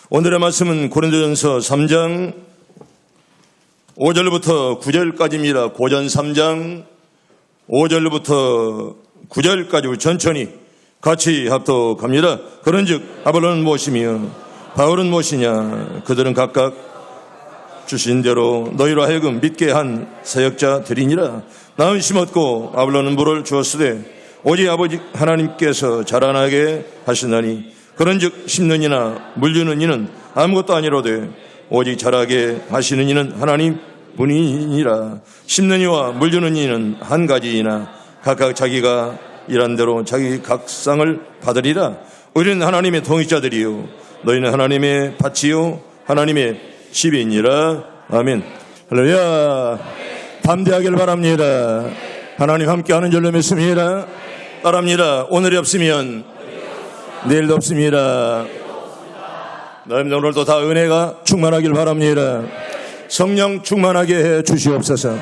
오늘의 말씀은 고린도전서 3장 5절부터 9절까지입니다. 고전 3장 5절부터 9절까지 천천히 같이 합독합니다. 그런즉 아볼로는 무엇이며 바울은 무엇이냐? 그들은 각각 주신 대로 너희로 하여금 믿게 한 사역자들이니라. 나는 심었고 아볼로는 물을 주었으되 오직 아버지 하나님께서 자라나게 하시나니 그런즉 심는 이나 물주는 이는 아무것도 아니로되 오직 자라게 하시는 이는 하나님 뿐이니라. 심는 이와 물주는 이는 한 가지이나 각각 자기가 일한 대로 자기 각상을 받으리라. 우리는 하나님의 통치자들이요 너희는 하나님의 밭이요 하나님의 집이니라. 아멘. 할렐루야. 담대하길 바랍니다. 하나님 함께하는 줄로 믿습니다. 따라합니다. 오늘이 없으면 내일도 없습니다. 너희는 오늘도 다 은혜가 충만하길 바랍니다. 성령 충만하게 해 주시옵소서.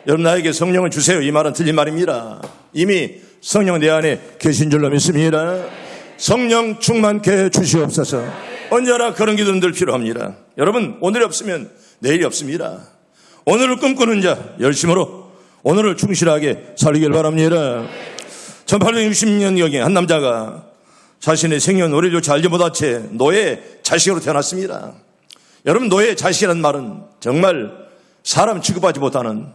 여러분 나에게 성령을 주세요. 이 말은 틀린 말입니다. 이미 성령 내 안에 계신 줄로 믿습니다. 성령 충만케 해 주시옵소서. 언제나 그런 기도들 필요합니다. 여러분 오늘이 없으면 내일이 없습니다. 오늘을 꿈꾸는 자 열심으로 오늘을 충실하게 살리길 바랍니다. 1860년경에 한 남자가 자신의 생년월일조차 알지 못한 채 노예 자식으로 태어났습니다. 여러분 노예 자식이라는 말은 정말 사람 취급하지 못하는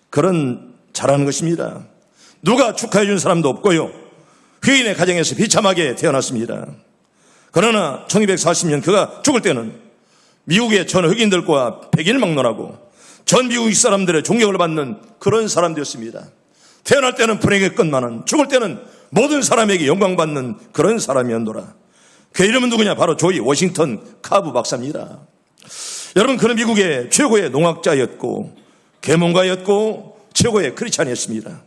그런 잘하는 것입니다. 누가 축하해 준 사람도 없고요. 휘인의 가정에서 비참하게 태어났습니다. 그러나 1240년 그가 죽을 때는 미국의 전 흑인들과 백인을 막론하고 전 미국 사람들의 존경을 받는 그런 사람이었습니다. 태어날 때는 불행의 끝만은 죽을 때는 모든 사람에게 영광받는 그런 사람이었노라. 그 이름은 누구냐? 바로 조지 워싱턴 카브 박사입니다. 여러분 그는 미국의 최고의 농학자였고 계몽가였고 최고의 크리스찬이었습니다.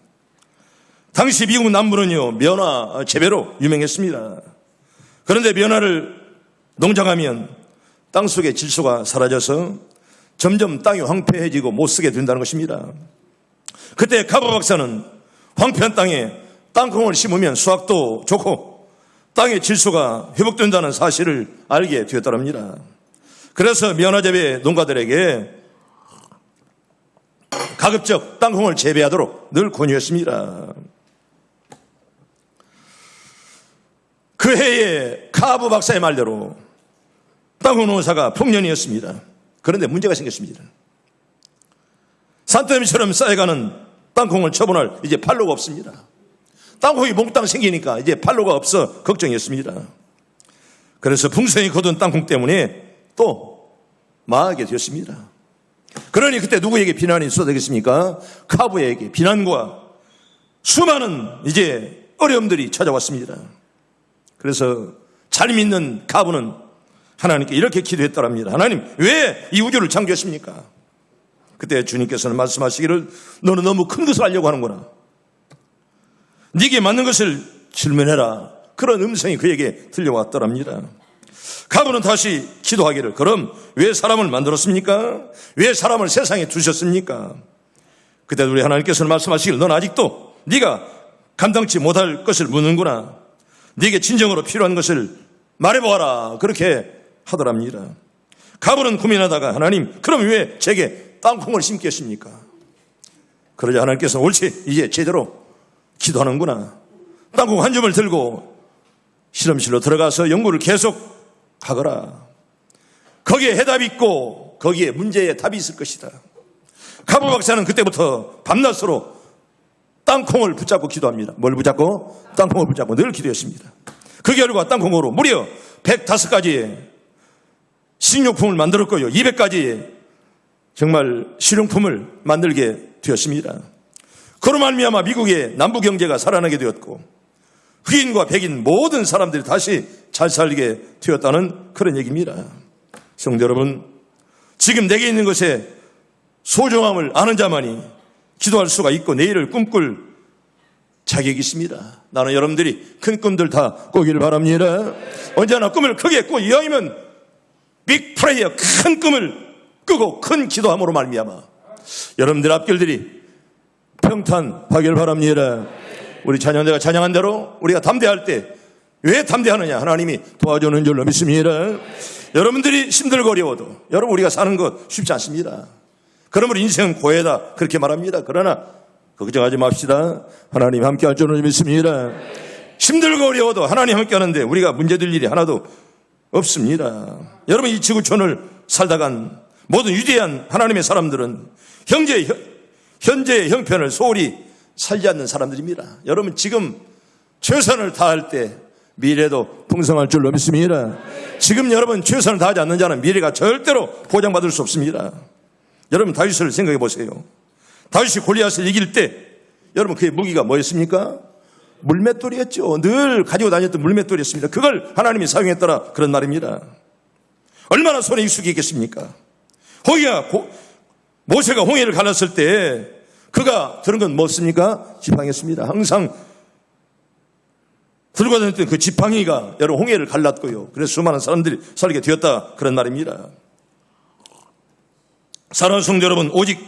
당시 미국 남부는요 면화 재배로 유명했습니다. 그런데 면화를 농장하면 땅속의 질소가 사라져서 점점 땅이 황폐해지고 못쓰게 된다는 것입니다. 그때 카브 박사는 황폐한 땅에 땅콩을 심으면 수확도 좋고 땅의 질소가 회복된다는 사실을 알게 되었더랍니다. 그래서 면화재배 농가들에게 가급적 땅콩을 재배하도록 늘 권유했습니다. 그 해에 카브 박사의 말대로 땅콩 농사가 풍년이었습니다. 그런데 문제가 생겼습니다. 산더미처럼 쌓여가는 땅콩을 처분할 이제 판로가 없습니다. 땅콩이 몽땅 생기니까 이제 판로가 없어 걱정이었습니다. 그래서 풍성이 거둔 땅콩 때문에 또 망하게 되었습니다. 그러니 그때 누구에게 비난이 쏟아지겠습니까? 카브에게 비난과 수많은 이제 어려움들이 찾아왔습니다. 그래서 잘 믿는 카브는 하나님께 이렇게 기도했더랍니다. 하나님 왜 이 우주를 창조했습니까? 그때 주님께서는 말씀하시기를 너는 너무 큰 것을 알려고 하는구나. 네게 맞는 것을 질문해라. 그런 음성이 그에게 들려왔더랍니다. 카브는 다시 기도하기를 그럼 왜 사람을 만들었습니까? 왜 사람을 세상에 두셨습니까? 그때 우리 하나님께서는 말씀하시기를 넌 아직도 네가 감당치 못할 것을 묻는구나. 네게 진정으로 필요한 것을 말해보아라. 그렇게 하더랍니다. 카브는 고민하다가 하나님 그럼 왜 제게 땅콩을 심겠습니까? 그러자 하나님께서는 옳지 이제 제대로 기도하는구나. 땅콩 한 줌을 들고 실험실로 들어가서 연구를 계속 하거라. 거기에 해답이 있고 거기에 문제의 답이 있을 것이다. 카브 박사는 그때부터 밤낮으로 땅콩을 붙잡고 기도합니다. 뭘 붙잡고? 땅콩을 붙잡고 늘 기도했습니다. 그 결과 땅콩으로 무려 105가지의 식료품을 만들었고요. 200가지의 정말 실용품을 만들게 되었습니다. 그로 말미암아 미국의 남부 경제가 살아나게 되었고 흑인과 백인 모든 사람들이 다시 잘 살게 되었다는 그런 얘기입니다. 성도 여러분, 지금 내게 있는 것에 소중함을 아는 자만이 기도할 수가 있고 내일을 꿈꿀 자격이 있습니다. 나는 여러분들이 큰 꿈들 다 꾸기를 바랍니다. 언제나 꿈을 크게 꾸고 이왕이면 빅 프레이어 큰 꿈을 꾸고 큰 기도함으로 말미암아 여러분들 앞길들이 평탄하길 바랍니다. 우리 찬양대가 찬양한 대로 우리가 담대할 때 왜 담대하느냐? 하나님이 도와주는 줄로 믿습니다. 여러분들이 힘들고 어려워도 여러분 우리가 사는 거 쉽지 않습니다. 그러므로 인생은 고해다 그렇게 말합니다. 그러나 걱정하지 맙시다. 하나님 함께 할 줄로 믿습니다. 힘들고 어려워도 하나님 함께 하는데 우리가 문제될 일이 하나도 없습니다. 여러분 이 지구촌을 살다간 모든 위대한 하나님의 사람들은 현재의 형편을 소홀히 살지 않는 사람들입니다. 여러분 지금 최선을 다할 때 미래도 풍성할 줄로 믿습니다. 지금 여러분 최선을 다하지 않는 자는 미래가 절대로 보장받을 수 없습니다. 여러분 다윗을 생각해 보세요. 다윗이 골리앗을 이길 때 여러분 그의 무기가 뭐였습니까? 물맷돌이었죠. 늘 가지고 다녔던 물맷돌이었습니다. 그걸 하나님이 사용했더라 그런 말입니다. 얼마나 손에 익숙해 있겠습니까? 모세가 홍해를 갈랐을 때 그가 들은 건 뭐였습니까? 지팡이였습니다. 항상 들고 다녔던 그 지팡이가 여러분 홍해를 갈랐고요. 그래서 수많은 사람들이 살게 되었다 그런 말입니다. 사랑하는 성도 여러분, 오직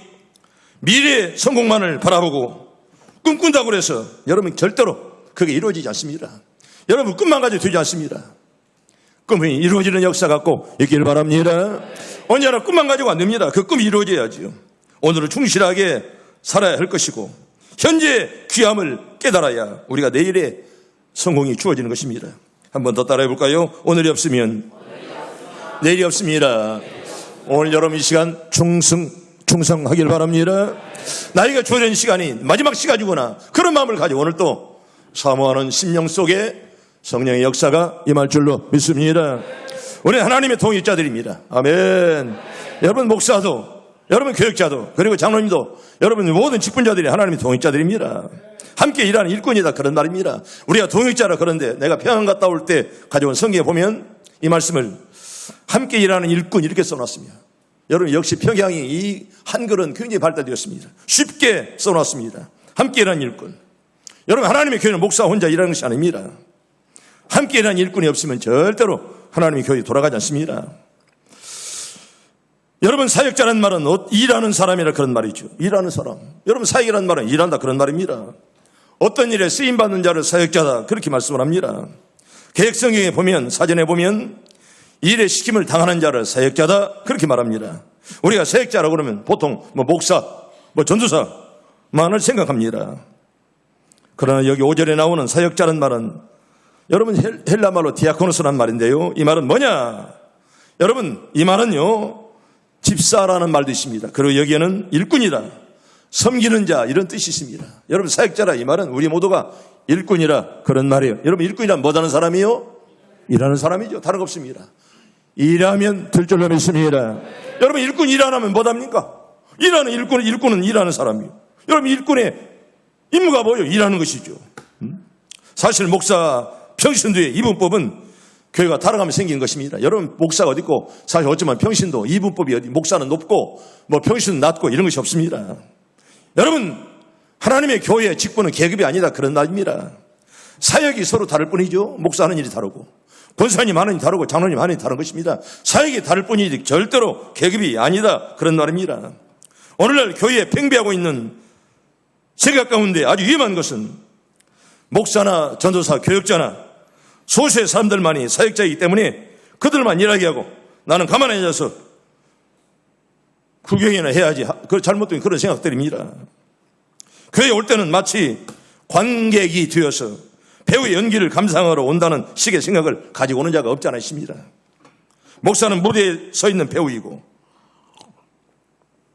미래의 성공만을 바라보고 꿈꾼다고 해서 여러분 절대로 그게 이루어지지 않습니다. 여러분 꿈만 가지고 되지 않습니다. 꿈이 이루어지는 역사가 꼭 있기를 바랍니다. 언제나 꿈만 가지고 안 됩니다. 그 꿈이 이루어져야지요. 오늘은 충실하게 살아야 할 것이고 현재의 귀함을 깨달아야 우리가 내일의 성공이 주어지는 것입니다. 한 번 더 따라해 볼까요? 오늘이 없으면 내일이 없습니다. 오늘 여러분 이 시간 충성하길 바랍니다. 나이가 주어진 시간이 마지막 시간이구나 그런 마음을 가지고 오늘 또 사모하는 심령 속에 성령의 역사가 임할 줄로 믿습니다. 우리 하나님의 통일자들입니다. 아멘. 여러분 목사도 여러분 교육자도 그리고 장로님도 여러분 모든 직분자들이 하나님의 통일자들입니다. 함께 일하는 일꾼이다 그런 말입니다. 우리가 동역자라 그런데 내가 평양 갔다 올 때 가져온 성경에 보면 이 말씀을 함께 일하는 일꾼 이렇게 써놨습니다. 여러분 역시 평양이 이 한글은 굉장히 발달되었습니다. 쉽게 써놨습니다. 함께 일하는 일꾼. 여러분 하나님의 교회는 목사 혼자 일하는 것이 아닙니다. 함께 일하는 일꾼이 없으면 절대로 하나님의 교회 돌아가지 않습니다. 여러분 사역자라는 말은 일하는 사람이라 그런 말이죠. 일하는 사람. 여러분 사역이라는 말은 일한다 그런 말입니다. 어떤 일에 쓰임받는 자를 사역자다 그렇게 말씀을 합니다. 계획성경에 보면 사전에 보면 일에 시킴을 당하는 자를 사역자다 그렇게 말합니다. 우리가 사역자라고 그러면 보통 목사, 전도사만을 생각합니다. 그러나 여기 5절에 나오는 사역자라는 말은 여러분 헬라말로 디아코노스라는 말인데요. 이 말은 뭐냐? 여러분 이 말은요 집사라는 말도 있습니다. 그리고 여기에는 일꾼이다, 섬기는 자 이런 뜻이 있습니다. 여러분 사역자라 이 말은 우리 모두가 일꾼이라 그런 말이에요. 여러분 일꾼이란 뭐하는 사람이요? 일하는 사람이죠. 다른 거 없습니다. 일하면 될 줄로 믿습니다. 여러분 일꾼 일 안 하면 뭐합니까? 일하는 일꾼은 일하는 사람이에요. 여러분 일꾼의 임무가 뭐예요? 일하는 것이죠. 사실 목사 평신도의 이분법은 교회가 달아가면 생긴 것입니다. 여러분 목사가 어디 있고 사실 어쩌면 평신도 이분법이 어디 목사는 높고 평신은 낮고 이런 것이 없습니다. 여러분 하나님의 교회의 직분은 계급이 아니다 그런 말입니다. 사역이 서로 다를 뿐이죠. 목사하는 일이 다르고 권사님 하는 일이 다르고 장로님 하는 일이 다른 것입니다. 사역이 다를 뿐이지 절대로 계급이 아니다 그런 말입니다. 오늘날 교회에 팽배하고 있는 생각 가운데 아주 위험한 것은 목사나 전도사, 교육자나 소수의 사람들만이 사역자이기 때문에 그들만 일하게 하고 나는 가만히 앉아서 구경이나 해야지. 그 잘못된 그런 생각들입니다. 교회에 올 때는 마치 관객이 되어서 배우의 연기를 감상하러 온다는 식의 생각을 가지고 오는 자가 없지 않아 있습니다. 목사는 무대에 서 있는 배우이고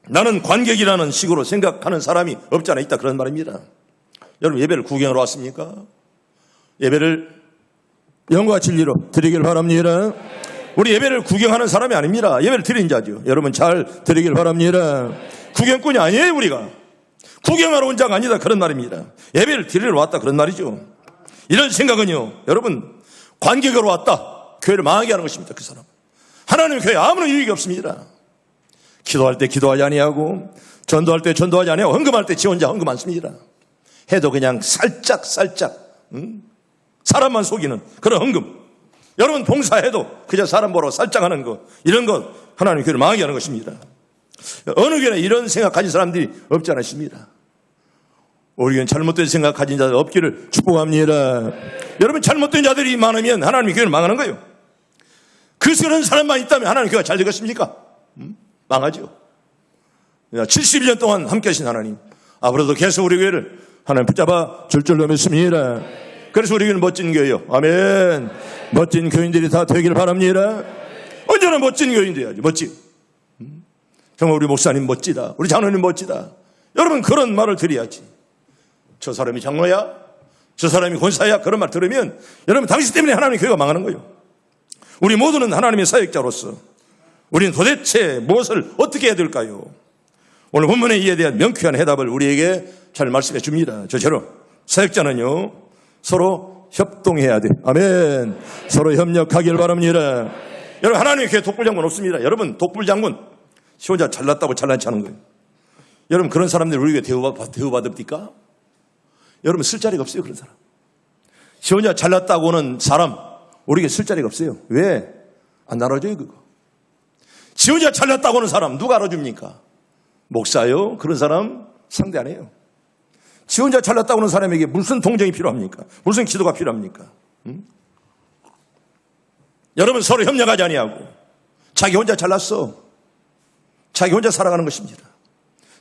나는 관객이라는 식으로 생각하는 사람이 없지 않아 있다 그런 말입니다. 여러분 예배를 구경하러 왔습니까? 예배를 영과 진리로 드리길 바랍니다. 우리 예배를 구경하는 사람이 아닙니다. 예배를 드리는 자죠. 여러분 잘 드리길 바랍니다. 구경꾼이 아니에요. 우리가 구경하러 온 자가 아니다 그런 말입니다. 예배를 드리러 왔다 그런 말이죠. 이런 생각은요 여러분 관객으로 왔다 교회를 망하게 하는 것입니다. 그 사람 하나님의 교회에 아무런 유익이 없습니다. 기도할 때 기도하지 아니하고 전도할 때 전도하지 아니하고 헌금할 때 지 혼자 헌금 안 씁니다. 해도 그냥 살짝 사람만 속이는 그런 헌금. 여러분 봉사해도 그저 사람 보러 살짝 하는 것 이런 것 하나님 교회를 망하게 하는 것입니다. 어느 교회나 이런 생각 가진 사람들이 없지 않아 있습니다. 우리는 잘못된 생각 가진 자들 없기를 축복합니다. 여러분, 잘못된 자들이 많으면 하나님의 교회는 망하는 거예요. 그런 사람만 있다면 하나님의 교회가 잘 되겠습니까? 망하죠. 71년 동안 함께 하신 하나님, 앞으로도 계속 우리 교회를 하나님 붙잡아 줄 줄로 믿습니다. 그래서 우리 교회는 멋진 교회요. 아멘. 멋진 교인들이 다 되길 바랍니다. 언제나 멋진 교인 돼야지. 멋지. 정말 우리 목사님 멋지다. 우리 장로님 멋지다. 여러분, 그런 말을 드려야지. 저 사람이 장로야? 저 사람이 권사야? 그런 말 들으면 여러분, 당신 때문에 하나님의 교회가 망하는 거예요. 우리 모두는 하나님의 사역자로서 우리는 도대체 무엇을 어떻게 해야 될까요? 오늘 본문의 이에 대한 명쾌한 해답을 우리에게 잘 말씀해 줍니다. 저처럼 사역자는요, 서로 협동해야 돼. 아멘. 서로 협력하길 바랍니다. 여러분, 하나님의 교회 독불장군 없습니다. 여러분, 독불장군 시 혼자 잘났다고 잘난치 하는 거예요. 여러분, 그런 사람들 우리 교회 대우받읍니까? 여러분, 쓸 자리가 없어요. 그런 사람 시 혼자 잘났다고는 사람 우리 교회 쓸 자리가 없어요. 왜? 안 알아줘요. 그거 시 혼자 잘났다고는 사람 누가 알아줍니까? 목사요? 그런 사람 상대 안 해요. 지 혼자 잘났다고 하는 사람에게 무슨 동정이 필요합니까? 무슨 기도가 필요합니까? 여러분, 서로 협력하지 아니하고 자기 혼자 잘났어, 자기 혼자 살아가는 것입니다.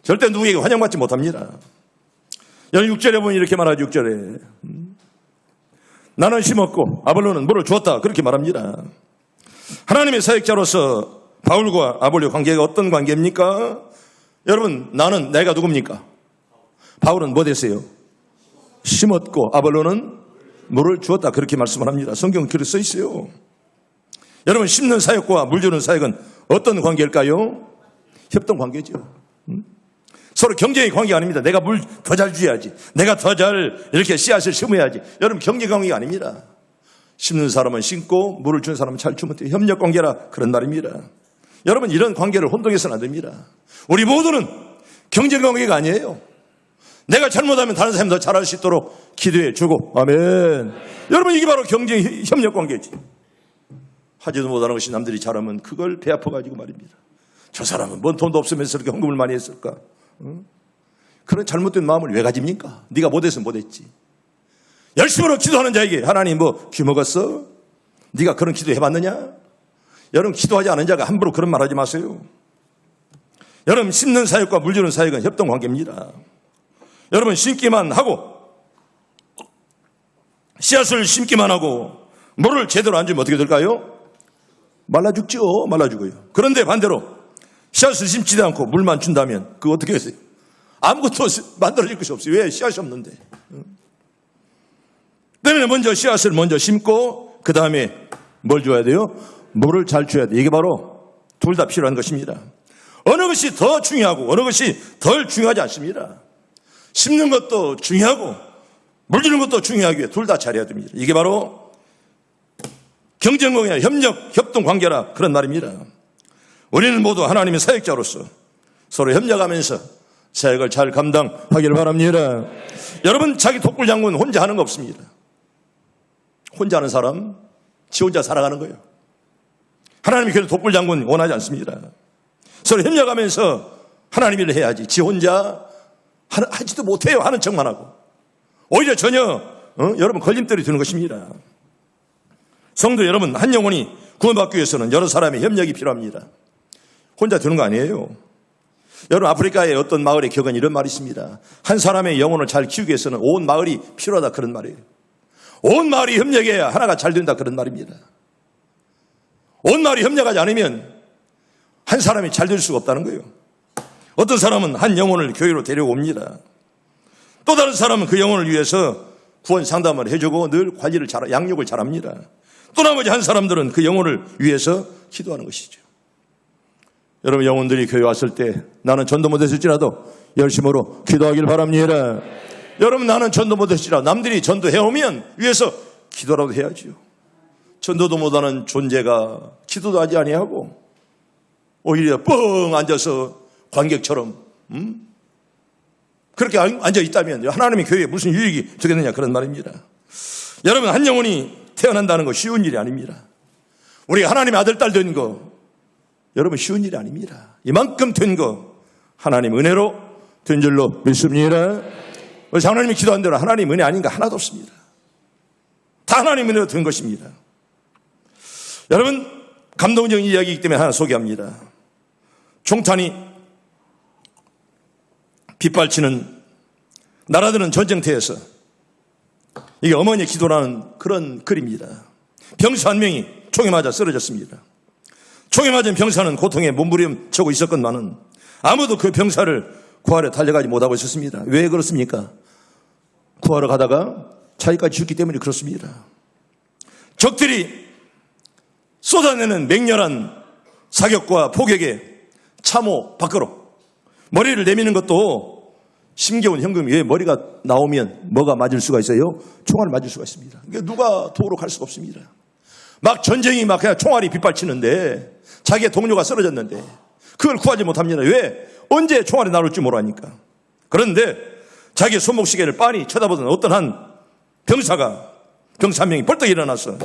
절대 누구에게 환영받지 못합니다. 여러분, 6절에 보면 이렇게 말하죠. 6절에 나는 심었고 아볼로는 물을 주었다, 그렇게 말합니다. 하나님의 사역자로서 바울과 아볼로 관계가 어떤 관계입니까? 여러분, 내가 누굽니까? 바울은 뭐 됐어요? 심었고 아볼로는 물을 주었다, 그렇게 말씀을 합니다. 성경은 그렇게 써 있어요. 여러분, 심는 사역과 물 주는 사역은 어떤 관계일까요? 협동 관계죠. 서로 경쟁의 관계가 아닙니다. 내가 물 더 잘 줘야지, 내가 더 잘 이렇게 씨앗을 심어야지. 여러분, 경쟁 관계가 아닙니다. 심는 사람은 심고 물을 주는 사람은 잘 주면 돼요. 협력 관계라 그런 말입니다. 여러분, 이런 관계를 혼동해서는 안 됩니다. 우리 모두는 경쟁 관계가 아니에요. 내가 잘못하면 다른 사람이 더 잘할 수 있도록 기도해 주고, 아멘. 여러분, 이게 바로 경쟁 협력 관계지. 하지도 못하는 것이 남들이 잘하면 그걸 배 아파가지고 말입니다. 저 사람은 뭔 돈도 없으면서 이렇게 헌금을 많이 했을까? 그런 잘못된 마음을 왜 가집니까? 네가 못해서 못했지. 열심으로 기도하는 자에게 하나님 뭐 귀 먹었어? 네가 그런 기도 해봤느냐? 여러분, 기도하지 않은 자가 함부로 그런 말 하지 마세요. 여러분, 심는 사역과 물 주는 사역은 협동 관계입니다. 여러분, 심기만 하고 씨앗을 심기만 하고 물을 제대로 안 주면 어떻게 될까요? 말라 죽죠. 말라 죽어요. 그런데 반대로 씨앗을 심지도 않고 물만 준다면 그거 어떻게 했어요? 아무것도 만들어질 것이 없어요. 왜? 씨앗이 없는데. 때문에 먼저 씨앗을 먼저 심고 그 다음에 뭘 줘야 돼요? 물을 잘 줘야 돼요. 이게 바로 둘 다 필요한 것입니다. 어느 것이 더 중요하고 어느 것이 덜 중요하지 않습니다. 심는 것도 중요하고 물 주는 것도 중요하기 위해 둘 다 잘해야 됩니다. 이게 바로 경쟁관계나 협동 관계라 그런 말입니다. 우리는 모두 하나님의 사역자로서 서로 협력하면서 사역을 잘 감당하기를 바랍니다. 여러분, 자기 독불장군 혼자 하는 거 없습니다. 혼자 하는 사람 지 혼자 살아가는 거예요. 하나님이 그래도 독불장군 원하지 않습니다. 서로 협력하면서 하나님 일을 해야지 지 혼자 하지도 못해요. 하는 척만 하고 오히려 전혀 여러분 걸림돌이 되는 것입니다. 성도 여러분, 한 영혼이 구원받기 위해서는 여러 사람의 협력이 필요합니다. 혼자 되는 거 아니에요. 여러분, 아프리카의 어떤 마을의 격언 이런 말이 있습니다. 한 사람의 영혼을 잘 키우기 위해서는 온 마을이 필요하다, 그런 말이에요. 온 마을이 협력해야 하나가 잘 된다, 그런 말입니다. 온 마을이 협력하지 않으면 한 사람이 잘 될 수가 없다는 거예요. 어떤 사람은 한 영혼을 교회로 데려옵니다. 또 다른 사람은 그 영혼을 위해서 구원 상담을 해주고 늘 관리를 양육을 잘합니다. 또 나머지 한 사람들은 그 영혼을 위해서 기도하는 것이죠. 여러분, 영혼들이 교회 왔을 때 나는 전도 못했을지라도 열심으로 기도하길 바랍니다. 여러분, 나는 전도 못했을지라도 남들이 전도해오면 위해서 기도라도 해야죠. 전도도 못하는 존재가 기도도 하지 아니하고 오히려 뻥 앉아서 관객처럼 그렇게 앉아있다면 하나님의 교회에 무슨 유익이 되겠느냐, 그런 말입니다. 여러분, 한 영혼이 태어난다는 거 쉬운 일이 아닙니다. 우리가 하나님의 아들, 딸 된 거 여러분 쉬운 일이 아닙니다. 이만큼 된 거 하나님 은혜로 된 줄로 믿습니다. 그래서 하나님이 기도한 대로 하나님 은혜 아닌가 하나도 없습니다. 다 하나님 은혜로 된 것입니다. 여러분, 감동적인 이야기이기 때문에 하나 소개합니다. 총탄이 빗발치는 나라들은 전쟁터에서, 이게 어머니의 기도라는 그런 글입니다. 병사 한 명이 총에 맞아 쓰러졌습니다. 총에 맞은 병사는 고통에 몸부림치고 있었건만은 아무도 그 병사를 구하러 달려가지 못하고 있었습니다. 왜 그렇습니까? 구하러 가다가 자기까지 죽기 때문에 그렇습니다. 적들이 쏟아내는 맹렬한 사격과 포격에 참호 밖으로 머리를 내미는 것도 심겨운 현금이, 왜 머리가 나오면 뭐가 맞을 수가 있어요? 총알을 맞을 수가 있습니다. 그러니까 누가 도로 갈 수가 없습니다. 막 전쟁이 막 그냥 총알이 빗발치는데 자기의 동료가 쓰러졌는데 그걸 구하지 못합니다. 왜? 언제 총알이 나올지 모르니까. 그런데 자기의 손목시계를 빤히 쳐다보던 어떤 한 병사 한 명이 벌떡 일어나서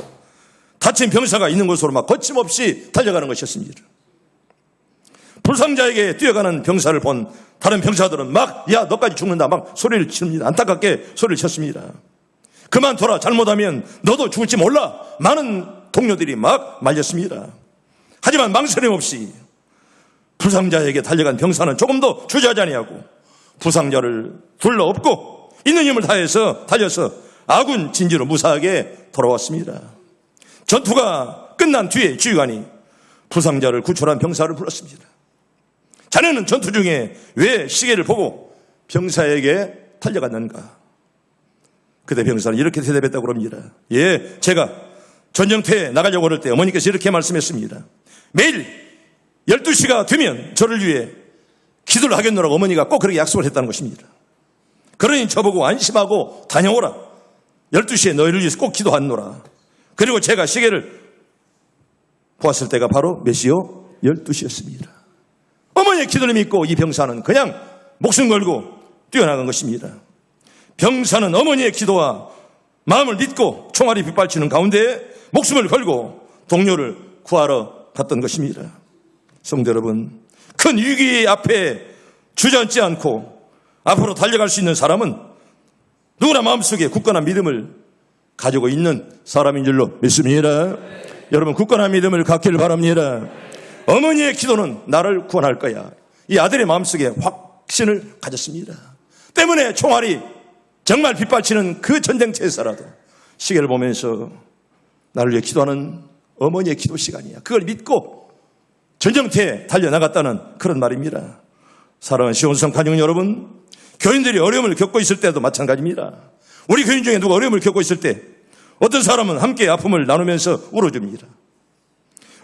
다친 병사가 있는 곳으로 막 거침없이 달려가는 것이었습니다. 불상자에게 뛰어가는 병사를 본 다른 병사들은 막, 야, 너까지 죽는다, 막 소리를 칩니다. 안타깝게 소리를 쳤습니다. 그만둬라, 잘못하면 너도 죽을지 몰라. 많은 동료들이 막 말렸습니다. 하지만 망설임 없이 부상자에게 달려간 병사는 조금도 주저하지 아니하고 부상자를 둘러엎고 있는 힘을 다해서 달려서 아군 진지로 무사하게 돌아왔습니다. 전투가 끝난 뒤에 지휘관이 부상자를 구출한 병사를 불렀습니다. 자네는 전투 중에 왜 시계를 보고 병사에게 달려갔는가? 그때 병사는 이렇게 대답했다고 합니다. 예, 제가 전쟁터에 나가려고 할 때 어머니께서 이렇게 말씀했습니다. 매일 12시가 되면 저를 위해 기도를 하겠노라고 어머니가 꼭 그렇게 약속을 했다는 것입니다. 그러니 저보고 안심하고 다녀오라. 12시에 너희를 위해서 꼭 기도하노라. 그리고 제가 시계를 보았을 때가 바로 몇 시요? 12시였습니다. 어머니의 기도를 믿고 이 병사는 그냥 목숨 걸고 뛰어나간 것입니다. 병사는 어머니의 기도와 마음을 믿고 총알이 빗발치는 가운데 목숨을 걸고 동료를 구하러 갔던 것입니다. 성도 여러분, 큰 위기 앞에 주저앉지 않고 앞으로 달려갈 수 있는 사람은 누구나 마음속에 굳건한 믿음을 가지고 있는 사람인 줄로 믿습니다. 여러분, 굳건한 믿음을 갖기를 바랍니다. 어머니의 기도는 나를 구원할 거야. 이 아들의 마음속에 확신을 가졌습니다. 때문에 총알이 정말 빗발치는 그 전쟁터에서라도 시계를 보면서 나를 위해 기도하는 어머니의 기도 시간이야. 그걸 믿고 전쟁터에 달려나갔다는 그런 말입니다. 사랑하는 시온성 가족 여러분, 교인들이 어려움을 겪고 있을 때도 마찬가지입니다. 우리 교인 중에 누가 어려움을 겪고 있을 때 어떤 사람은 함께 아픔을 나누면서 울어줍니다.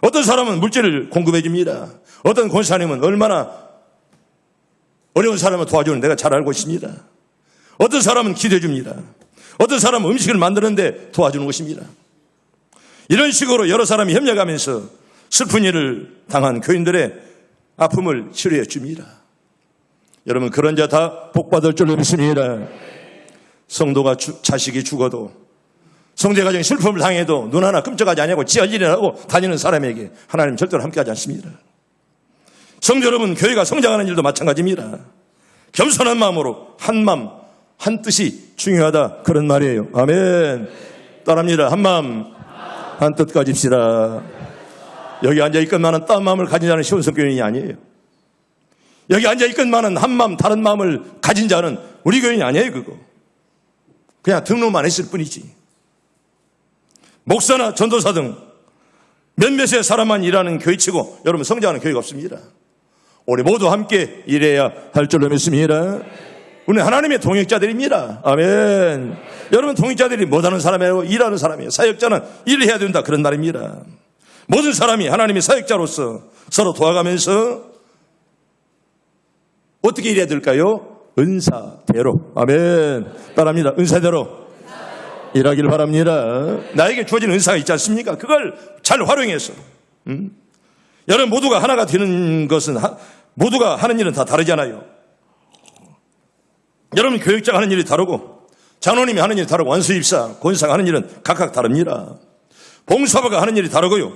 어떤 사람은 물질을 공급해 줍니다. 어떤 권사님은 얼마나 어려운 사람을 도와주는 내가 잘 알고 있습니다. 어떤 사람은 기도해 줍니다. 어떤 사람은 음식을 만드는데 도와주는 것입니다. 이런 식으로 여러 사람이 협력하면서 슬픈 일을 당한 교인들의 아픔을 치료해 줍니다. 여러분, 그런 자 다 복받을 줄로 믿습니다. 성도가 자식이 죽어도, 성대 가정이 슬픔을 당해도 눈 하나 끔찍하지 아니하고 지 할 일이나 하고 다니는 사람에게 하나님 절대로 함께하지 않습니다. 성도 여러분, 교회가 성장하는 일도 마찬가지입니다. 겸손한 마음으로 한 마음 한 뜻이 중요하다, 그런 말이에요. 아멘. 따라합니다. 한 마음 한 뜻 가집시다. 여기 앉아있건만은 딴 마음을 가진 자는 시온성 교인이 아니에요. 여기 앉아있건만은 한 마음 다른 마음을 가진 자는 우리 교인이 아니에요. 그거 그냥 등록만 했을 뿐이지. 목사나 전도사 등 몇몇의 사람만 일하는 교회치고 여러분 성장하는 교회가 없습니다. 우리 모두 함께 일해야 할 줄로 믿습니다. 우리는 하나님의 동역자들입니다. 아멘. 여러분, 동역자들이 못하는 사람이고 일하는 사람이에요. 사역자는 일을 해야 된다, 그런 말입니다. 모든 사람이 하나님의 사역자로서 서로 도와가면서 어떻게 일해야 될까요? 은사대로. 아멘. 따라합니다. 은사대로 일하기를 바랍니다. 나에게 주어진 은사가 있지 않습니까? 그걸 잘 활용해서 여러분, 모두가 하나가 되는 것은 모두가 하는 일은 다 다르잖아요. 여러분, 교육자가 하는 일이 다르고 장로님이 하는 일이 다르고 원수입사, 권사가 하는 일은 각각 다릅니다. 봉사바가 하는 일이 다르고요,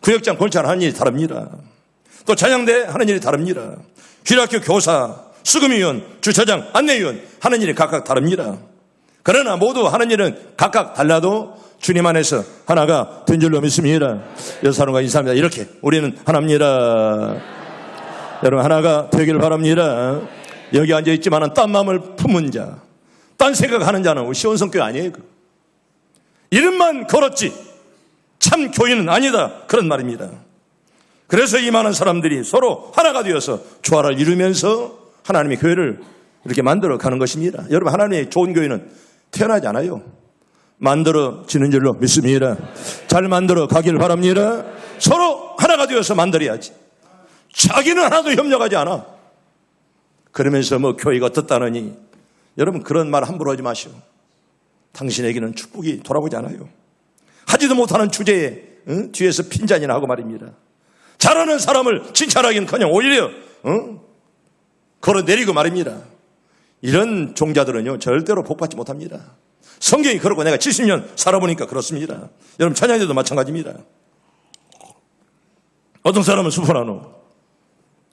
구역장, 권사가 하는 일이 다릅니다. 또 찬양대 하는 일이 다릅니다. 휘락교 교사, 수금위원, 주차장, 안내위원 하는 일이 각각 다릅니다. 그러나 모두 하는 일은 각각 달라도 주님 안에서 하나가 된 줄로 믿습니다. 여사님과 인사합니다. 이렇게 우리는 하나입니다. 여러분 하나가 되길 바랍니다. 여기 앉아있지만 딴 마음을 품은 자, 딴 생각하는 자는 우리 시온성교회 아니에요. 이름만 걸었지 참 교인은 아니다, 그런 말입니다. 그래서 이 많은 사람들이 서로 하나가 되어서 조화를 이루면서 하나님의 교회를 이렇게 만들어 가는 것입니다. 여러분 하나님의 좋은 교회는 태어나지 않아요. 만들어지는 줄로 믿습니다. 잘 만들어 가길 바랍니다. 서로 하나가 되어서 만들어야지. 자기는 하나도 협력하지 않아. 그러면서 뭐 교회가 어떻다느니, 여러분 그런 말 함부로 하지 마시오. 당신에게는 축복이 돌아오지 않아요. 하지도 못하는 주제에 뒤에서 핀잔이나 하고 말입니다. 잘하는 사람을 칭찬하기는커녕 오히려 걸어내리고 말입니다. 이런 종자들은요 절대로 복받지 못합니다. 성경이 그렇고 내가 70년 살아보니까 그렇습니다. 여러분 찬양에도 마찬가지입니다. 어떤 사람은 소프라노,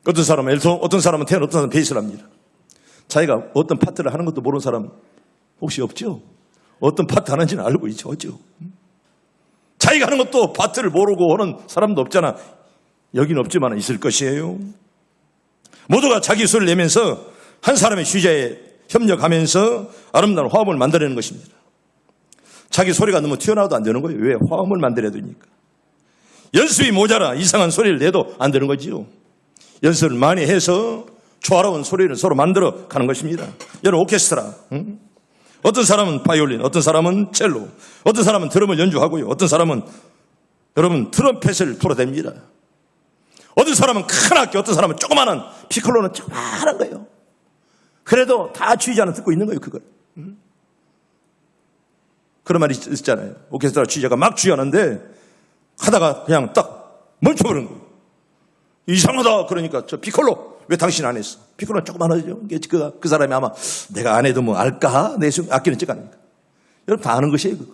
어떤 사람은 엘토, 어떤 사람은 테너, 어떤 사람은 베이스를 합니다. 자기가 어떤 파트를 하는 것도 모르는 사람 혹시 없죠? 어떤 파트 하는지는 알고 있죠. 어죠? 자기가 하는 것도 파트를 모르고 하는 사람도 없잖아. 여기는 없지만 있을 것이에요. 모두가 자기 소리를 내면서 한 사람의 취재에 협력하면서 아름다운 화음을 만들어내는 것입니다. 자기 소리가 너무 튀어나와도 안 되는 거예요. 왜? 화음을 만들어야 되니까. 연습이 모자라 이상한 소리를 내도 안 되는 거지요. 연습을 많이 해서 조화로운 소리를 서로 만들어 가는 것입니다. 여러분 오케스트라, 어떤 사람은 바이올린, 어떤 사람은 첼로, 어떤 사람은 드럼을 연주하고요, 어떤 사람은 여러분 트럼펫을 풀어댑니다. 어떤 사람은 큰 악기, 어떤 사람은 조그마한 피콜로는 조그마한 거예요. 그래도 다 취재자는 듣고 있는 거예요, 그걸. 그런 말이 있잖아요. 오케스트라 취재자가 막 취하는데 하다가 그냥 딱 멈춰버린 거예요. 이상하다. 그러니까 저 피콜로 왜 당신 안 했어? 피콜로는 조그마하죠. 그 사람이 아마 내가 안 해도 뭐 알까? 내 악기는 ጭ 아닙니까? 여러분 다 아는 것이에요, 그거.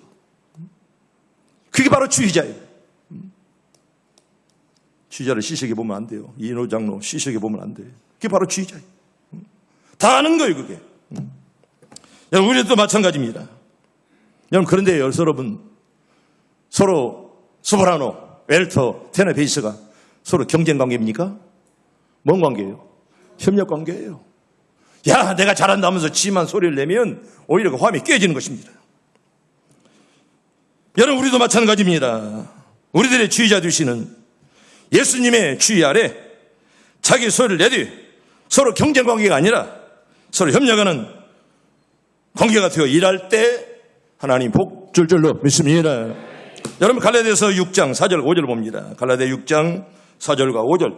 그게 바로 취재자예요. 취재를 시식해 보면 안 돼요. 이인호 장로 시식해 보면 안 돼요. 그게 바로 취재자예요. 다 아는 거예요, 그게. 여러분, 우리도 마찬가지입니다. 여러분, 그런데 여러분, 서로 소프라노, 엘토, 테너, 베이스가 서로 경쟁 관계입니까? 뭔 관계예요? 협력 관계예요. 야, 내가 잘한다 하면서 지만 소리를 내면 오히려 그 화음이 깨지는 것입니다. 여러분, 우리도 마찬가지입니다. 우리들의 주의자 되시는 예수님의 주의 아래 자기 소리를 내되 서로 경쟁 관계가 아니라 서로 협력하는 관계가 되어 일할 때 하나님 복 줄 줄로 믿습니다. 여러분 갈라디아서 6장 4절 5절 봅니다. 갈라디아 6장 4절과 5절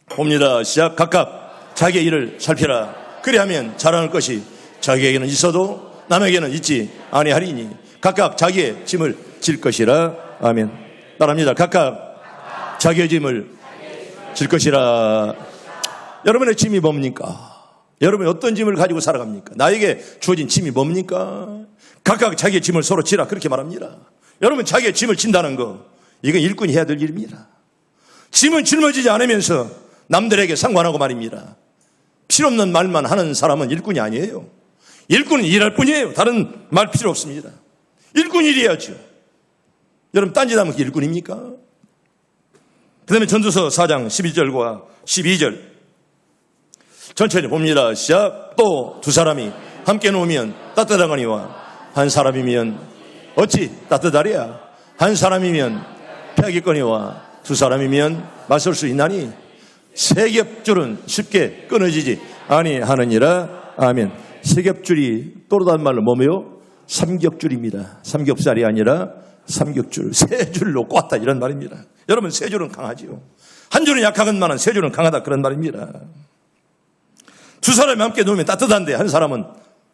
봅니다. 시작. 각각 자기의 일을 살피라. 그리하면 자랑할 것이 자기에게는 있어도 남에게는 있지 아니하리니 각각 자기의 짐을 질 것이라. 아멘. 따라합니다. 각각 자기의 짐을 질 것이라. 여러분의 짐이 뭡니까? 여러분이 어떤 짐을 가지고 살아갑니까? 나에게 주어진 짐이 뭡니까? 각각 자기의 짐을 서로 지라, 그렇게 말합니다. 여러분 자기의 짐을 진다는 거, 이건 일꾼이 해야 될 일입니다. 짐은 짊어지지 않으면서 남들에게 상관하고 말입니다. 필요없는 말만 하는 사람은 일꾼이 아니에요. 일꾼은 일할 뿐이에요. 다른 말 필요 없습니다. 일꾼이 일해야죠. 여러분 딴짓하면 그게 일꾼입니까? 그 다음에 전도서 4장 11절과 12절 천천히 봅니다. 시작. 또 두 사람이 함께 놓으면 따뜻하거니와 한 사람이면 어찌 따뜻하랴. 한 사람이면 패하겠거니와 두 사람이면 맞설 수 있나니 세 겹줄은 쉽게 끊어지지 아니하느니라. 아멘. 세 겹줄이 또르다는 말로 뭐며? 삼겹줄입니다. 삼겹살이 아니라 삼겹줄. 세 줄로 꽂다 이런 말입니다. 여러분 세 줄은 강하지요. 한 줄은 약하건만은 세 줄은 강하다 그런 말입니다. 두 사람이 함께 놓으면 따뜻한데 한 사람은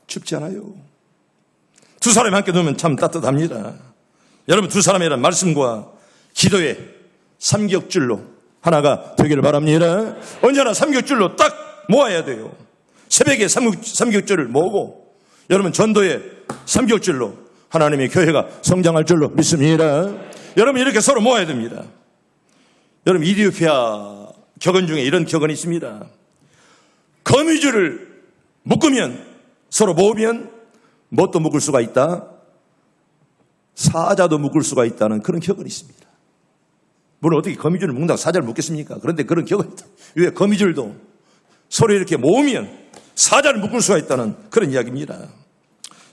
춥지 않아요. 두 사람이 함께 놓으면 참 따뜻합니다. 여러분 두 사람이란 말씀과 기도의 삼겹줄로 하나가 되기를 바랍니다. 언제나 삼겹줄로 딱 모아야 돼요. 새벽에 삼겹줄을 모으고 여러분 전도의 삼겹줄로 하나님의 교회가 성장할 줄로 믿습니다. 여러분 이렇게 서로 모아야 됩니다. 여러분 이디오피아 격언 중에 이런 격언이 있습니다. 거미줄을 묶으면, 서로 모으면 뭣도 묶을 수가 있다? 사자도 묶을 수가 있다는 그런 격언이 있습니다. 물론 어떻게 거미줄을 묶는다고 사자를 묶겠습니까? 그런데 그런 격언이 있다. 왜 거미줄도 서로 이렇게 모으면 사자를 묶을 수가 있다는 그런 이야기입니다.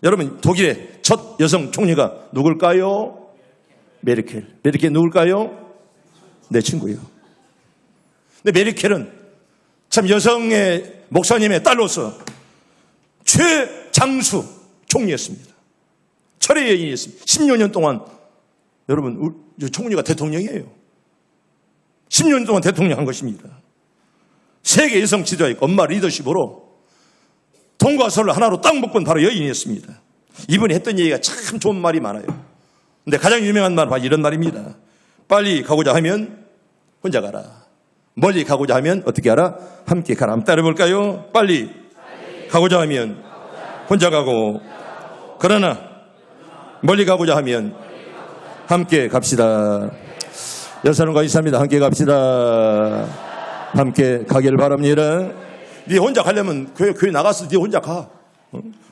여러분, 독일의 첫 여성 총리가 누굴까요? 메르켈. 메르켈 누굴까요? 내 친구예요. 근데 메르켈은 참 여성의 목사님의 딸로서 최장수 총리였습니다. 철의 여인이었습니다. 10여 년 동안, 여러분, 총리가 대통령이에요. 10년 동안 대통령 한 것입니다. 세계 여성 지도자의 엄마 리더십으로 돈과 서를 하나로 딱 묶은 바로 여인이었습니다. 이분이 했던 얘기가 참 좋은 말이 많아요. 근데 가장 유명한 말은 바로 이런 말입니다. 빨리 가고자 하면 혼자 가라. 멀리 가고자 하면 어떻게 하라? 함께 가라. 한번 따라해볼까요? 빨리 가고자 하면 혼자 가고, 그러나 멀리 가고자 하면 함께 갑시다. 여러분과 인사합니다. 함께 갑시다. 함께 가기를 바랍니다. 네 혼자 가려면 교회 나가서 네 혼자 가.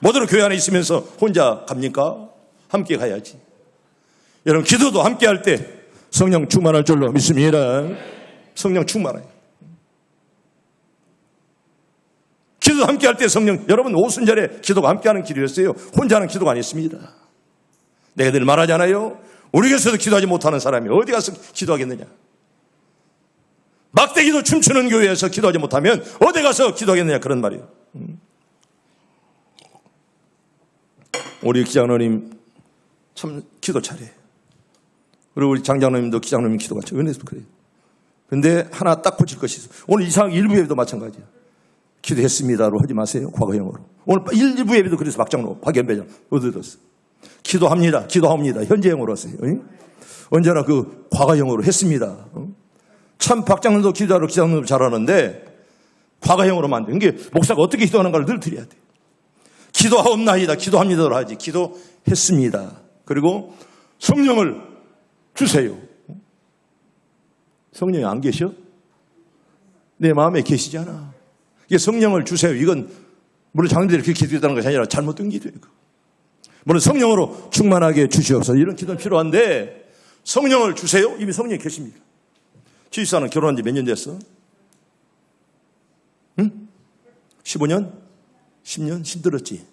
뭐대로 교회 안에 있으면서 혼자 갑니까? 함께 가야지. 여러분, 기도도 함께 할 때 성령 충만할 줄로 믿습니다. 성령 충만해요. 기도도 함께 할 때 성령, 여러분 오순절에 기도가 함께 하는 기도였어요. 혼자 하는 기도가 아니었습니다. 내가 늘 말하잖아요. 우리 교회에서도 기도하지 못하는 사람이 어디 가서 기도하겠느냐. 막대기도 춤추는 교회에서 기도하지 못하면 어디 가서 기도하겠느냐, 그런 말이에요. 우리 기장로님 참 기도 잘해. 그리고 우리 장장로님도 기장로님 기도가 잘 은혜서 그래요. 근데 하나 딱 고칠 것이 있어. 오늘 이상 일부 예배도 마찬가지야. 기도했습니다로 하지 마세요. 과거형으로. 오늘 일부 예배도 그래서 박장로, 박연배장 얻어졌어. 기도합니다. 기도합니다. 현재형으로 하세요. 언제나 그 과거형으로 했습니다. 참 박장로도 기도하러 기장로도 잘하는데 과거형으로만 안 돼. 그러니까 목사가 어떻게 기도하는가를 늘 드려야 돼. 기도하옵나이다. 기도합니다로 하지. 기도했습니다. 그리고 성령을 주세요. 성령이 안 계셔? 내 마음에 계시잖아. 이게 성령을 주세요. 이건 물론 장로들이 그렇게 기도했다는 것이 아니라 잘못된 기도예요. 물론 성령으로 충만하게 주시옵소서. 이런 기도는 필요한데 성령을 주세요? 이미 성령이 계십니다. 지휘사는 결혼한 지 몇 년 됐어? 응? 15년? 10년? 힘들었지.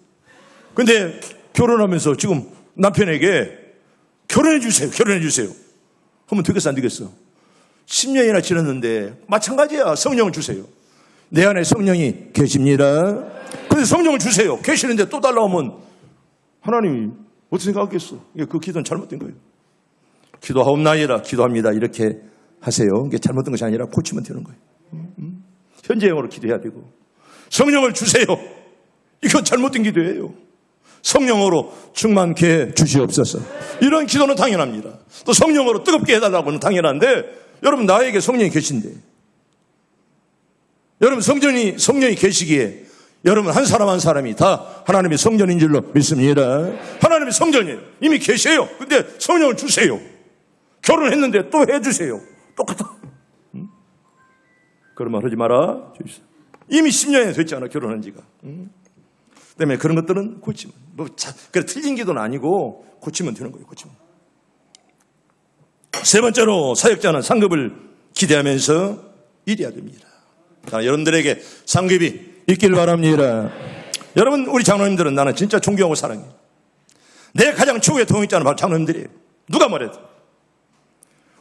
근데 결혼하면서 지금 남편에게 결혼해 주세요. 결혼해 주세요. 그러면 되겠어 안 되겠어? 10년이나 지났는데 마찬가지야. 성령을 주세요. 내 안에 성령이 계십니다. 근데 성령을 주세요. 계시는데 또 달라오면 하나님이 어떻게 생각하겠어? 그 기도는 잘못된 거예요. 기도하옵나이다. 기도합니다. 이렇게 하세요. 이게 잘못된 것이 아니라 고치면 되는 거예요. 현재형으로 기도해야 되고. 성령을 주세요. 이건 잘못된 기도예요. 성령으로 충만케 주시옵소서. 이런 기도는 당연합니다. 또 성령으로 뜨겁게 해달라고는 당연한데 여러분 나에게 성령이 계신데 여러분 성령이 계시기에 여러분 한 사람 한 사람이 다 하나님의 성전인 줄로 믿습니다. 하나님의 성전이에요. 이미 계세요. 근데 성령을 주세요. 결혼했는데 또 해주세요. 똑같아. 그런 말 하지 마라. 이미 10년이 됐잖아. 결혼한 지가. 때문에 그런 것들은 고치면 그래 틀린 기도는 아니고 고치면 되는 거예요. 고치면. 세 번째로 사역자는 상급을 기대하면서 일해야 됩니다. 여러분들에게 상급이 있길 바랍니다. 여러분 우리 장로님들은 나는 진짜 존경하고 사랑해요. 내 가장 최고의 동역자는 바로 장로님들이에요. 누가 뭐래도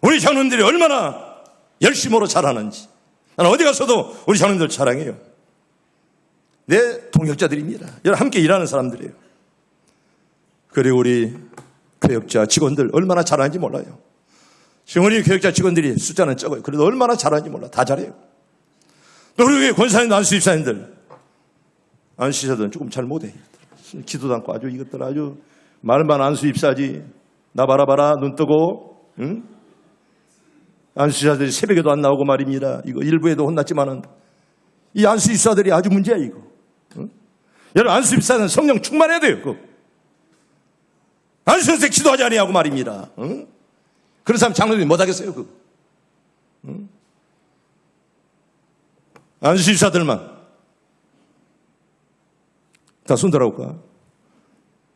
우리 장로님들이 얼마나 열심으로 잘하는지 나는 어디 가서도 우리 장로님들 자랑해요. 내 동역자들입니다. 여러분 함께 일하는 사람들이에요. 그리고 우리 교역자 직원들 얼마나 잘하는지 몰라요. 지금 우리 교역자 직원들이 숫자는 적어요. 그래도 얼마나 잘하는지 몰라. 다 잘해요. 또 우리 권사님들, 안수집사님들, 안수집사들은 조금 잘 못해. 기도도 않고 아주 이것들 아주 말만 안수집사지. 나 봐라 눈 뜨고 응? 안수집사들이 새벽에도 안 나오고 말입니다. 이거 일부에도 혼났지만은 이 안수집사들이 아주 문제야 이거. 응? 여러분 안수집사는 성령 충만해야 돼요. 안수집사 기도하지 아니하고 말입니다. 응? 그런 사람 장로님이 못하겠어요. 응? 안수집사들만 다 손들어올까?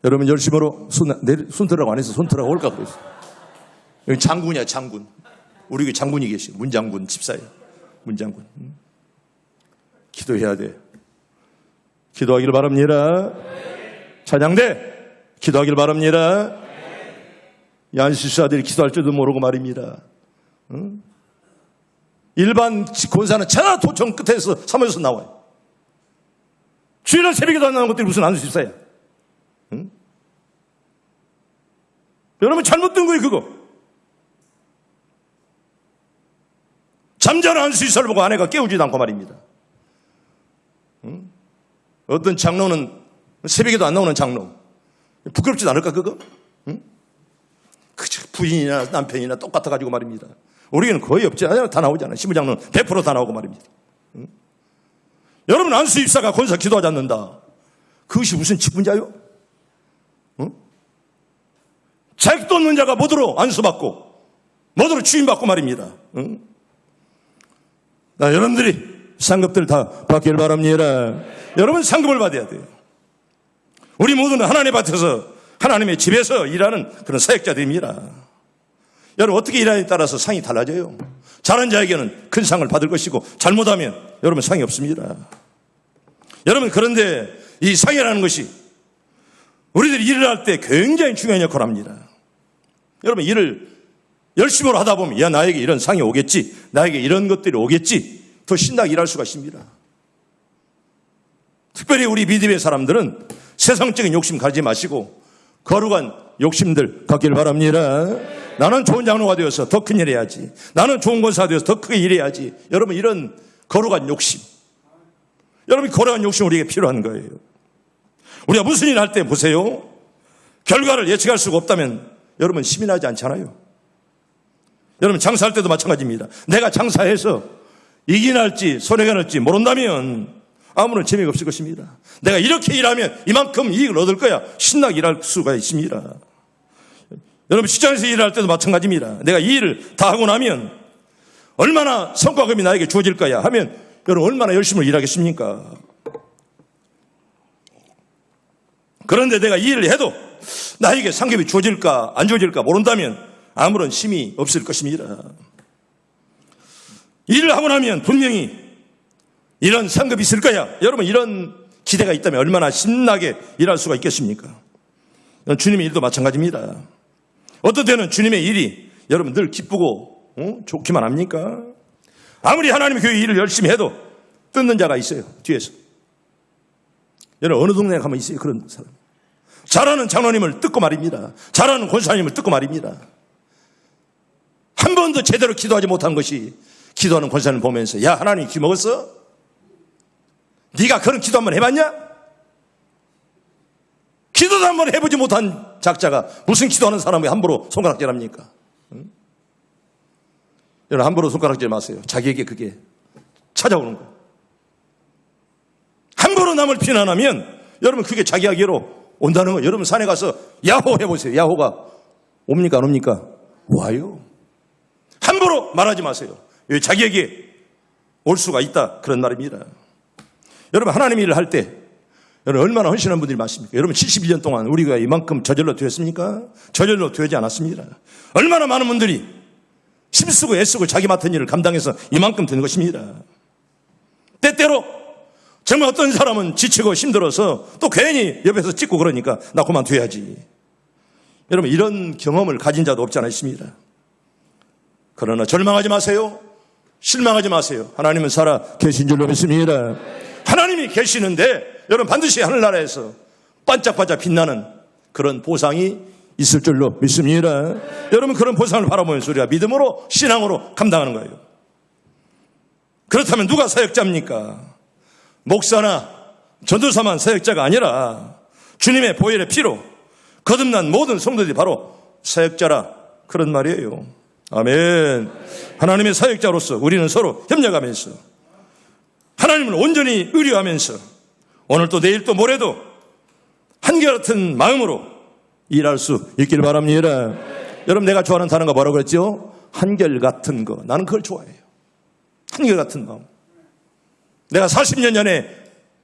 여러분 열심으로 손들라고 안 해서 손들라고 올까 그랬어. 여기 장군이야, 장군. 우리 교회 장군이 계시. 문장군 집사예요. 문장군. 기도해야 돼. 기도하길 바랍니다. 찬양대 기도하길 바랍니다. 안식사들이 기도할 줄도 모르고 말입니다. 일반 권사는 차나 도청 끝에서 사무에서 나와요. 주일날 새벽에도 안 나오는 것들이 무슨 안식사야. 여러분 잘못된 거예요 그거. 잠자는 안식사를 보고 아내가 깨우지도 않고 말입니다. 어떤 장로는 새벽에도 안 나오는 장로. 부끄럽지도 않을까 그거? 그저 부인이나 남편이나 똑같아가지고 말입니다. 우리는 거의 없지 않아요. 다 나오잖아요. 신부장로는 100% 다 나오고 말입니다. 여러분 안수 입사가 권사 기도하지 않는다. 그것이 무슨 직분자요? 자격도 없는 자가 뭐더러 안수받고 뭐더러 주임받고 말입니다. 여러분들이 상급들 다 받길 바랍니다. 여러분 상급을 받아야 돼요. 우리 모두는 하나님 밭에서 하나님의 집에서 일하는 그런 사역자들입니다. 여러분 어떻게 일하느냐에 따라서 상이 달라져요. 잘한 자에게는 큰 상을 받을 것이고 잘못하면 여러분 상이 없습니다. 여러분 그런데 이 상이라는 것이 우리들이 일을 할 때 굉장히 중요한 역할을 합니다. 여러분 일을 열심으로 하다 보면 야 나에게 이런 상이 오겠지, 나에게 이런 것들이 오겠지, 더 신나게 일할 수가 있습니다. 특별히 우리 믿음의 사람들은 세상적인 욕심 가지지 마시고 거룩한 욕심들 갖길 바랍니다. 나는 좋은 장로가 되어서 더 큰 일 해야지, 나는 좋은 권사가 되어서 더 크게 일해야지. 여러분 이런 거룩한 욕심, 여러분 거룩한 욕심 우리에게 필요한 거예요. 우리가 무슨 일 할 때 보세요. 결과를 예측할 수가 없다면 여러분 시민하지 않잖아요. 여러분 장사할 때도 마찬가지입니다. 내가 장사해서 이익이 날지 손해가 날지 모른다면 아무런 재미가 없을 것입니다. 내가 이렇게 일하면 이만큼 이익을 얻을 거야. 신나게 일할 수가 있습니다. 여러분 직장에서 일할 때도 마찬가지입니다. 내가 이 일을 다 하고 나면 얼마나 성과금이 나에게 주어질 거야 하면 여러분 얼마나 열심히 일하겠습니까? 그런데 내가 이 일을 해도 나에게 상급이 주어질까 안 주어질까 모른다면 아무런 힘이 없을 것입니다. 일을 하고 나면 분명히 이런 상급이 있을 거야. 여러분 이런 기대가 있다면 얼마나 신나게 일할 수가 있겠습니까? 주님의 일도 마찬가지입니다. 어떤 때는 주님의 일이 여러분 늘 기쁘고 좋기만 합니까? 아무리 하나님의 교회 일을 열심히 해도 뜯는 자가 있어요. 뒤에서. 여러분 어느 동네에 가면 있어요. 그런 사람. 잘하는 장로님을 뜯고 말입니다. 잘하는 권사님을 뜯고 말입니다. 한 번도 제대로 기도하지 못한 것이 기도하는 권사님을 보면서 야 하나님 귀 먹었어? 네가 그런 기도 한번 해봤냐? 기도도 한번 해보지 못한 작자가 무슨 기도하는 사람에게 함부로 손가락질합니까? 여러분 함부로 손가락질 마세요. 자기에게 그게 찾아오는 거. 함부로 남을 비난하면 여러분 그게 자기에게로 온다는 거. 여러분 산에 가서 야호 해보세요. 야호가 옵니까 안 옵니까? 와요. 함부로 말하지 마세요. 자기에게 올 수가 있다 그런 말입니다. 여러분 하나님 일을 할 때 여러분 얼마나 헌신한 분들이 많습니까? 여러분 71년 동안 우리가 이만큼 저절로 되었습니까? 저절로 되지 않았습니다. 얼마나 많은 분들이 힘쓰고 애쓰고 자기 맡은 일을 감당해서 이만큼 된 것입니다. 때때로 정말 어떤 사람은 지치고 힘들어서 또 괜히 옆에서 찍고 그러니까 나 그만둬야지. 여러분 이런 경험을 가진 자도 없지 않아 있습니다. 그러나 절망하지 마세요. 실망하지 마세요. 하나님은 살아 계신 줄로 믿습니다. 하나님이 계시는데 여러분 반드시 하늘나라에서 반짝반짝 빛나는 그런 보상이 있을 줄로 믿습니다. 여러분 그런 보상을 바라보면서 우리가 믿음으로 신앙으로 감당하는 거예요. 그렇다면 누가 사역자입니까? 목사나 전도사만 사역자가 아니라 주님의 보혈의 피로 거듭난 모든 성도들이 바로 사역자라 그런 말이에요. 아멘. 하나님의 사역자로서 우리는 서로 협력하면서 하나님을 온전히 의뢰하면서 오늘 또 내일 또 모레도 한결같은 마음으로 일할 수 있길 바랍니다. 여러분 내가 좋아하는 단어가 뭐라고 그랬죠? 한결같은 거. 나는 그걸 좋아해요. 한결같은 마음. 내가 40년 전에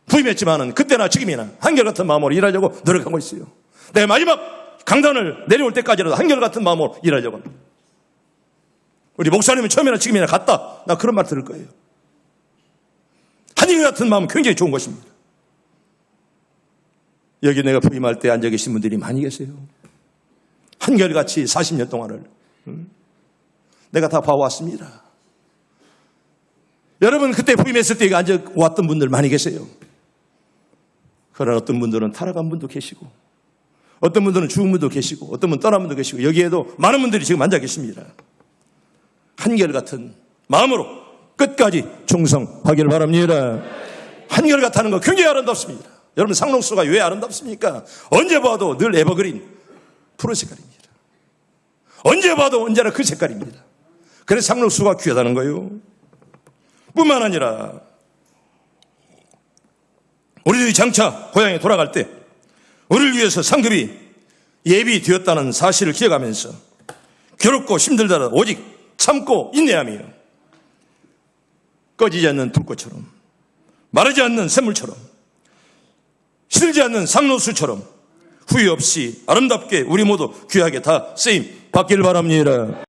부임했지만은 그때나 지금이나 한결같은 마음으로 일하려고 노력하고 있어요. 내 마지막 강단을 내려올 때까지라도 한결같은 마음으로 일하려고 합니다. 우리 목사님은 처음이나 지금이나 같다. 나 그런 말 들을 거예요. 한결같은 마음은 굉장히 좋은 것입니다. 여기 내가 부임할 때 앉아 계신 분들이 많이 계세요. 한결같이 40년 동안을 내가 다 봐왔습니다. 여러분 그때 부임했을 때 앉아 왔던 분들 많이 계세요. 그러나 어떤 분들은 타락한 분도 계시고 어떤 분들은 죽은 분도 계시고 어떤 분은 떠난 분도 계시고 여기에도 많은 분들이 지금 앉아 계십니다. 한결같은 마음으로 끝까지 충성하기를 바랍니다. 한결같다는 거 굉장히 아름답습니다. 여러분 상록수가 왜 아름답습니까? 언제 봐도 늘 에버그린 푸른 색깔입니다. 언제 봐도 언제나 그 색깔입니다. 그래서 상록수가 귀하다는 거예요. 뿐만 아니라 우리들이 장차 고향에 돌아갈 때 우리를 위해서 상급이 예비되었다는 사실을 기억하면서 괴롭고 힘들더라도 오직 참고 인내하며 꺼지지 않는 불꽃처럼 마르지 않는 샘물처럼 시들지 않는 상록수처럼 후회 없이 아름답게 우리 모두 귀하게 다 쓰임 받기를 바랍니다.